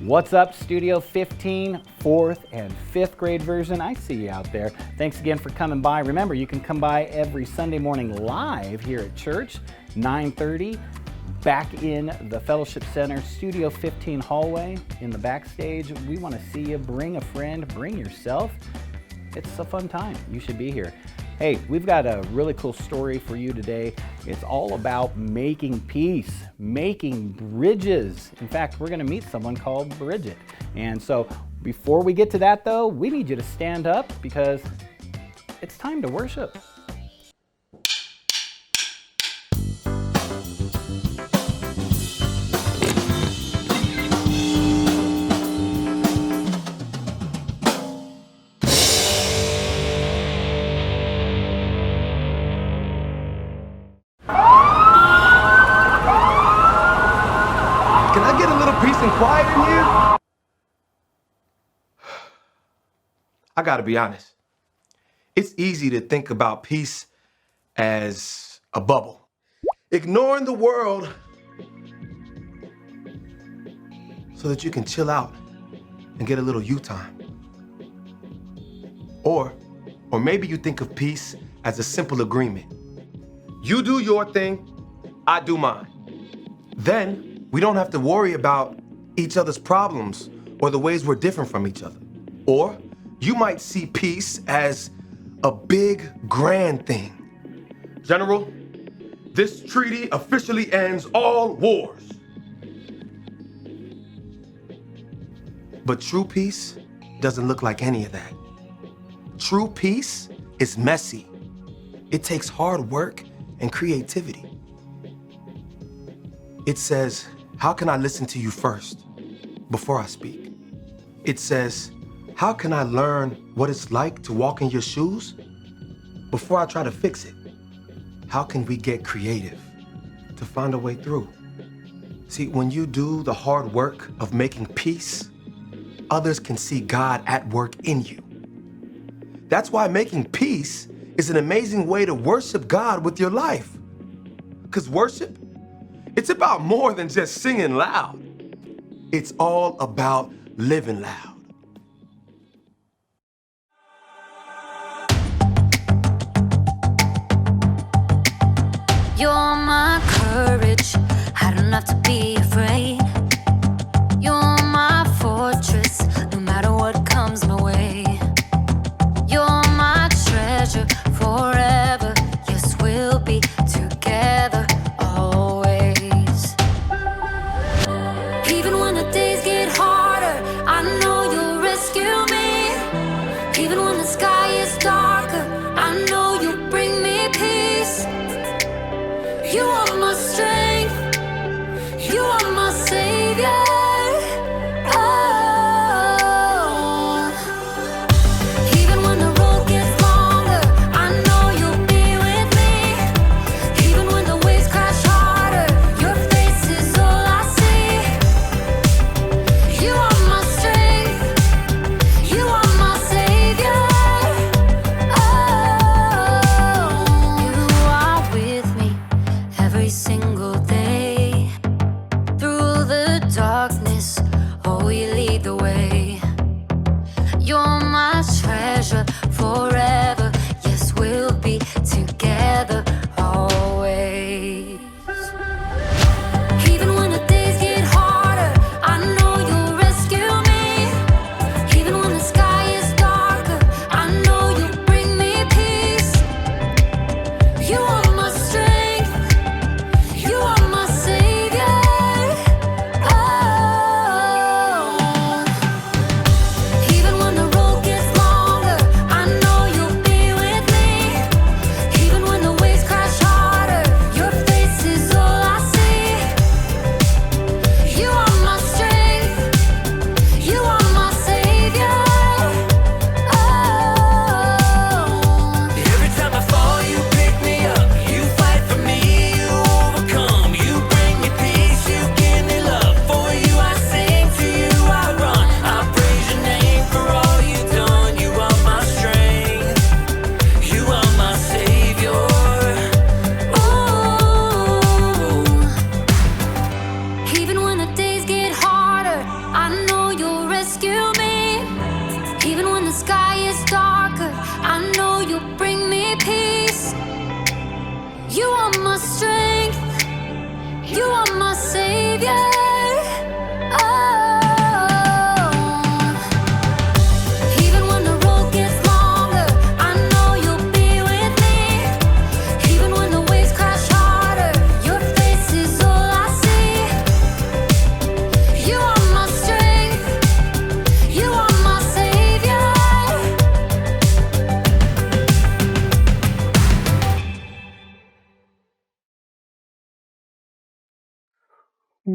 What's up, Studio 15, 4th and 5th grade version? I see you out there. Thanks again for coming by. Remember, you can come by every Sunday morning live here at church, 9:30, back in the Fellowship Center, Studio 15 hallway in the Backstage. We want to see you. Bring a friend, bring yourself. It's a fun time. You should be here. Hey, we've got a really cool story for you today. It's all about making peace, making bridges. In fact, we're going to meet someone called Bridget. And so before we get to that though, we need you to stand up because it's time to worship. Peace and quiet in here? I gotta be honest. It's easy to think about peace as a bubble. Ignoring the world so that you can chill out and get a little you time. Or maybe you think of peace as a simple agreement. You do your thing, I do mine. Then we don't have to worry about each other's problems or the ways we're different from each other. Or you might see peace as a big, grand thing. General, this treaty officially ends all wars. But true peace doesn't look like any of that. True peace is messy. It takes hard work and creativity. It says, how can I listen to you first before I speak? It says, how can I learn what it's like to walk in your shoes before I try to fix it? How can we get creative to find a way through? See, when you do the hard work of making peace, others can see God at work in you. That's why making peace is an amazing way to worship God with your life. Because worship, it's about more than just singing loud. It's all about living loud. You're my courage, I don't have to be afraid. You're my fortress, no matter what comes my way. You're my treasure forever, yes, we'll be together always. Even when the days get harder, I know you'll rescue me. Even when the sky is darker, I know you'll bring me peace. You are my strength, you are my savior. Oh. Even when the road gets longer, I know you'll be with me. Even when the waves crash harder, your face is all I see. You are my strength, you are my savior. Oh. You are with me every single What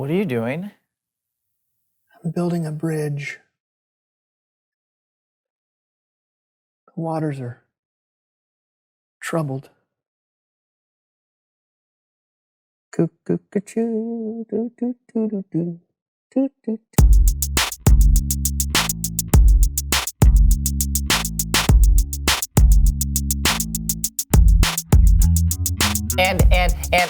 are you doing? I'm building a bridge. The waters are troubled. Cuckoo-ca-choo, doo-doo-doo-doo-doo, doo-doo-doo.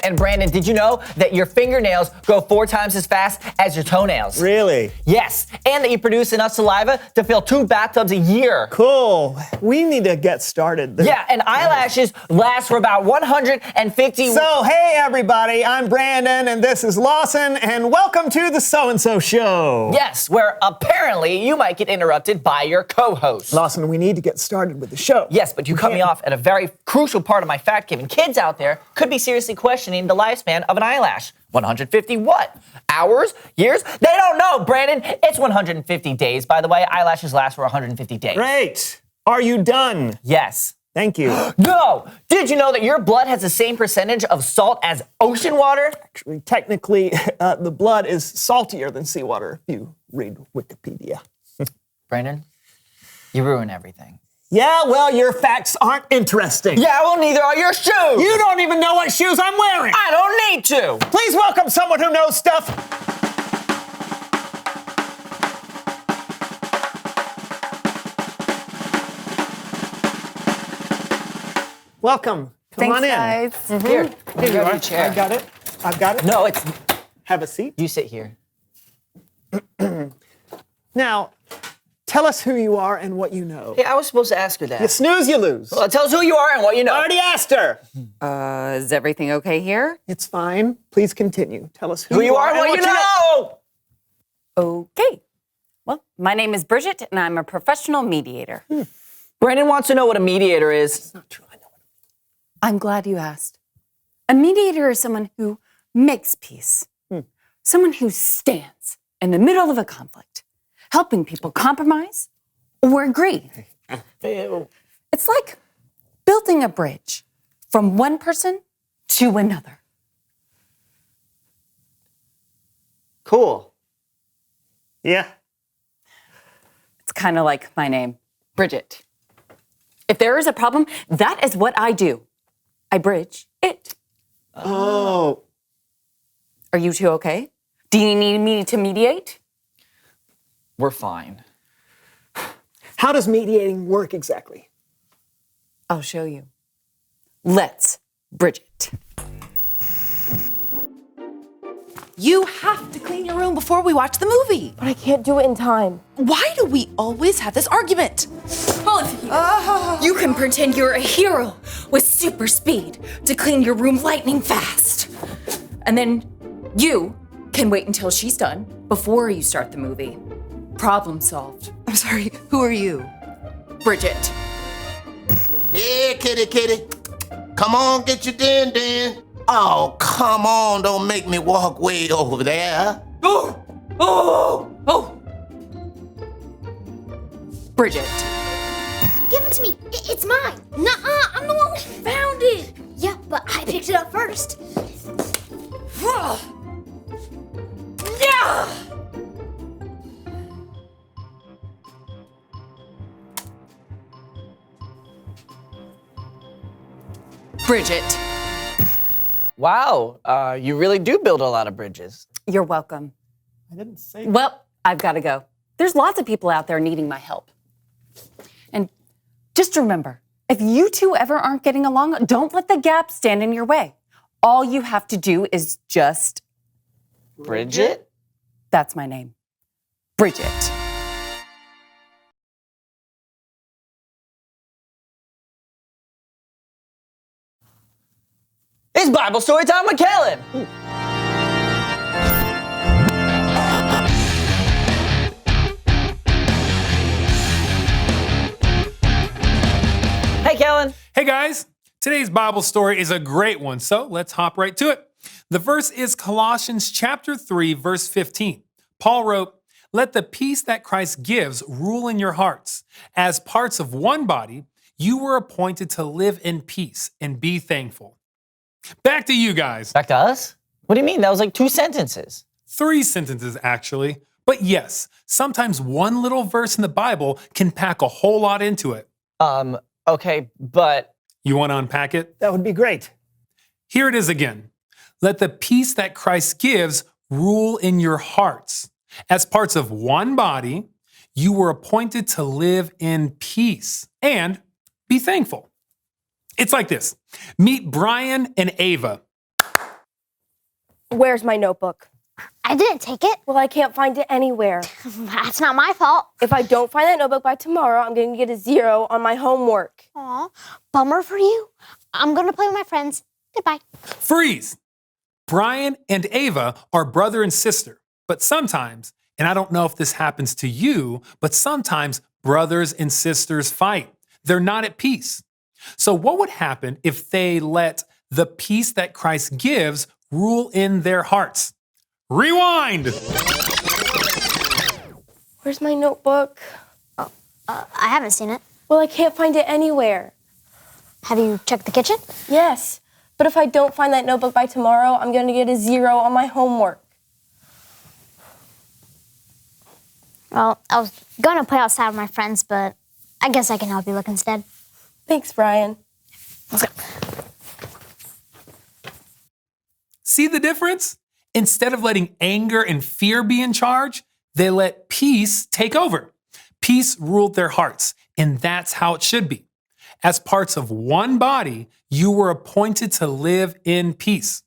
And Brandon, did you know that your fingernails grow 4 times as fast as your toenails? Really? Yes, and that you produce enough saliva to fill 2 bathtubs a year. Cool. We need to get started. Yeah, and eyelashes last for about 150... So, hey everybody, I'm Brandon and this is Lawson and welcome to the So-and-So Show. Yes, where apparently you might get interrupted by your co-host. Lawson, we need to get started with the show. Yes, but you cut me off at a very crucial part of my fact-giving. Kids out there could be seriously questioning the lifespan of an eyelash. 150 what? Hours? Years? They don't know, Brandon. It's 150 days, by the way. Eyelashes last for 150 days. Great. Are you done? Yes. Thank you. No! Did you know that your blood has the same percentage of salt as ocean water? Actually, technically, the blood is saltier than seawater if you read Wikipedia. Brandon, you ruin everything. Yeah, well, your facts aren't interesting. Yeah, well, neither are your shoes. You don't even know what shoes I'm wearing. I don't need to. Please welcome someone who knows stuff. Welcome. Come on in. Guys. Here Here you grab are. your chair. I've got it. I've got it. No, it's... Have a seat. You sit here. Now, tell us who you are and what you know. Hey, I was supposed to ask her that. You snooze, you lose. Well, tell us who you are and what you know. I already asked her. Is everything okay here? It's fine. Please continue. Tell us Who you are and what you know. Okay. Well, my name is Bridget, and I'm a professional mediator. Brandon wants to know what a mediator is. Not true. I know. I'm glad you asked. A mediator is someone who makes peace, someone who stands in the middle of a conflict, helping people compromise or agree. It's like building a bridge from one person to another. Cool. Yeah. It's kind of like my name, Bridget. If there is a problem, that is what I do. I bridge it. Oh. Are you two okay? Do you need me to mediate? We're fine. How does mediating work exactly? I'll show you. Let's bridge it. You have to clean your room before we watch the movie. But I can't do it in time. Why do we always have this argument? Both of you. You can pretend you're a hero with super speed to clean your room lightning fast. And then you can wait until she's done before you start the movie. Problem solved. I'm sorry, who are you? Bridget. Hey, kitty. Come on, get your din. Oh, come on, don't make me walk way over there. Oh! Bridget. Give it to me. It's mine. Nuh-uh, I'm the one who found it. Yeah, but I picked it up first. Yeah! Bridget. Wow, you really do build a lot of bridges. You're welcome. I didn't say. Well, I've got to go. There's lots of people out there needing my help. And just remember, if you two ever aren't getting along, don't let the gap stand in your way. All you have to do is just... Bridget? That's my name. Bridget. It's Bible story time with Kellen. Hey, Kellen. Hey guys, today's Bible story is a great one, so let's hop right to it. The verse is Colossians chapter 3, verse 15. Paul wrote, "Let the peace that Christ gives rule in your hearts. As parts of one body, you were appointed to live in peace and be thankful." Back to you guys. Back to us? What do you mean? That was like 2 sentences. 3 sentences, actually. But yes, sometimes one little verse in the Bible can pack a whole lot into it. Okay, but... You want to unpack it? That would be great. Here it is again. Let the peace that Christ gives rule in your hearts. As parts of one body, you were appointed to live in peace and be thankful. It's like this. Meet Brian and Ava. Where's my notebook? I didn't take it. Well, I can't find it anywhere. That's not my fault. If I don't find that notebook by tomorrow, I'm going to get a 0 on my homework. Aw, bummer for you. I'm going to play with my friends. Goodbye. Freeze! Brian and Ava are brother and sister, but sometimes, and I don't know if this happens to you, but sometimes brothers and sisters fight. They're not at peace. So what would happen if they let the peace that Christ gives rule in their hearts? Rewind! Where's my notebook? I haven't seen it. Well, I can't find it anywhere. Have you checked the kitchen? Yes, but if I don't find that notebook by tomorrow, I'm going to get a 0 on my homework. Well, I was going to play outside with my friends, but I guess I can help you look instead. Thanks, Brian. Let's go. See the difference? Instead of letting anger and fear be in charge, they let peace take over. Peace ruled their hearts, and that's how it should be. As parts of one body, you were appointed to live in peace.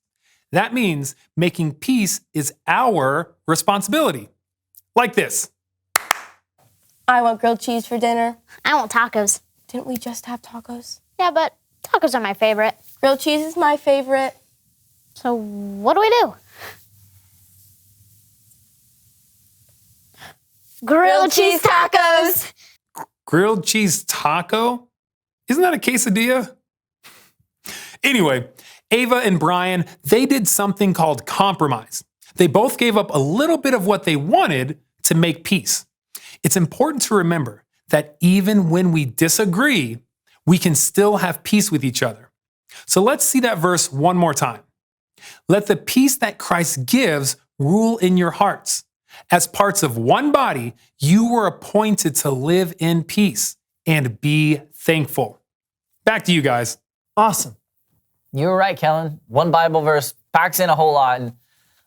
That means making peace is our responsibility. Like this. I want grilled cheese for dinner. I want tacos. Didn't we just have tacos? Yeah, but tacos are my favorite. Grilled cheese is my favorite. So what do we do? Grilled cheese tacos! Grilled cheese taco? Isn't that a quesadilla? Anyway, Ava and Brian, they did something called compromise. They both gave up a little bit of what they wanted to make peace. It's important to remember that even when we disagree, we can still have peace with each other. So let's see that verse one more time. Let the peace that Christ gives rule in your hearts. As parts of one body, you were appointed to live in peace and be thankful. Back to you guys. Awesome. You were right, Kellen. One Bible verse packs in a whole lot, and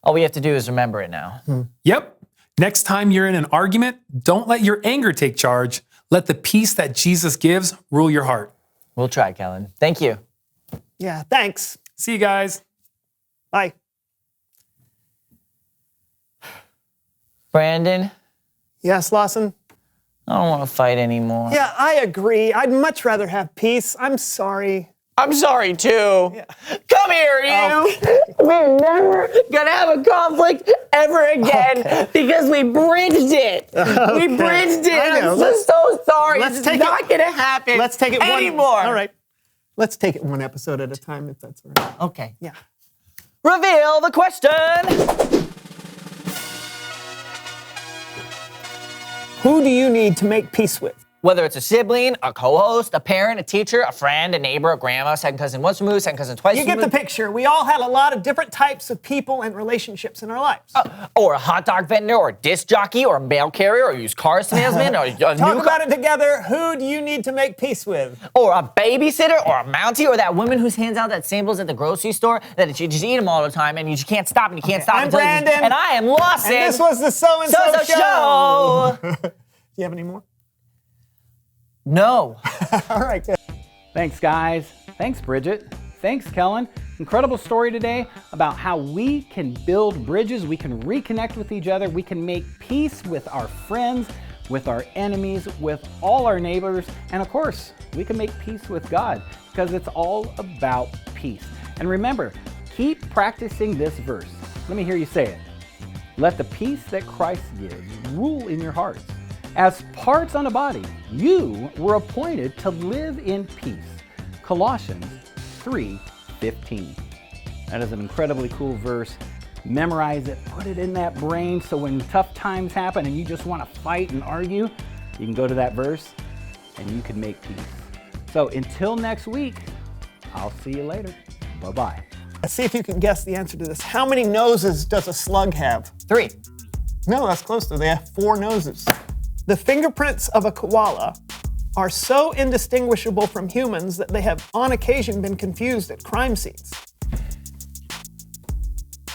all we have to do is remember it now. Yep. Next time you're in an argument, don't let your anger take charge. Let the peace that Jesus gives rule your heart. We'll try, Kellen. Thank you. Yeah, thanks. See you guys. Bye. Brandon, Yes, Lawson? I don't want to fight anymore. Yeah, I agree. I'd much rather have peace. I'm sorry. I'm sorry, too. Come here, you. We're never going to have a conflict ever again because we bridged it. We bridged it. I know. I'm so sorry. let's It's take not it- going to happen Let's take it anymore. All right. Let's take it one episode at a time, if that's all right. Okay. Yeah. Reveal the question. Who do you need to make peace with? Whether it's a sibling, a co-host, a parent, a teacher, a friend, a neighbor, a grandma, second cousin once removed, second cousin twice You get the removed. picture. We all had a lot of different types of people and relationships in our lives. Or a hot dog vendor, or a disc jockey, or a mail carrier, or a used car salesman, or a Talk new about it together. Who do you need to make peace with? or a babysitter, or a Mountie, or that woman who hands out that samples at the grocery store that you just eat them all the time and you just can't stop and you can't stop. I'm until you- Brandon. And I am Lawson. And this was the So-and-So So-and-so show. show. Do you have any more? No. All right, good. Thanks, guys. Thanks, Bridget. Thanks, Kellen. Incredible story today about how we can build bridges, we can reconnect with each other, we can make peace with our friends, with our enemies, with all our neighbors, and of course, we can make peace with God because it's all about peace. And remember, keep practicing this verse. Let me hear you say it. Let the peace that Christ gives rule in your hearts. As parts on a body, you were appointed to live in peace. Colossians 3:15. That is an incredibly cool verse. Memorize it, put it in that brain so when tough times happen and you just want to fight and argue, you can go to that verse and you can make peace. So until next week, I'll see you later. Bye-bye. Let's see if you can guess the answer to this. How many noses does a slug have? 3. No, that's close though. They have 4 noses. The fingerprints of a koala are so indistinguishable from humans that they have on occasion been confused at crime scenes.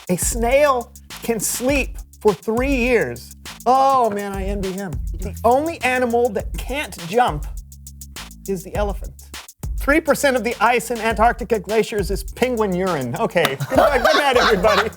A snail can sleep for 3 years. Oh man, I envy him. The only animal that can't jump is the elephant. 3% of the ice in Antarctica glaciers is penguin urine. Okay, good night everybody.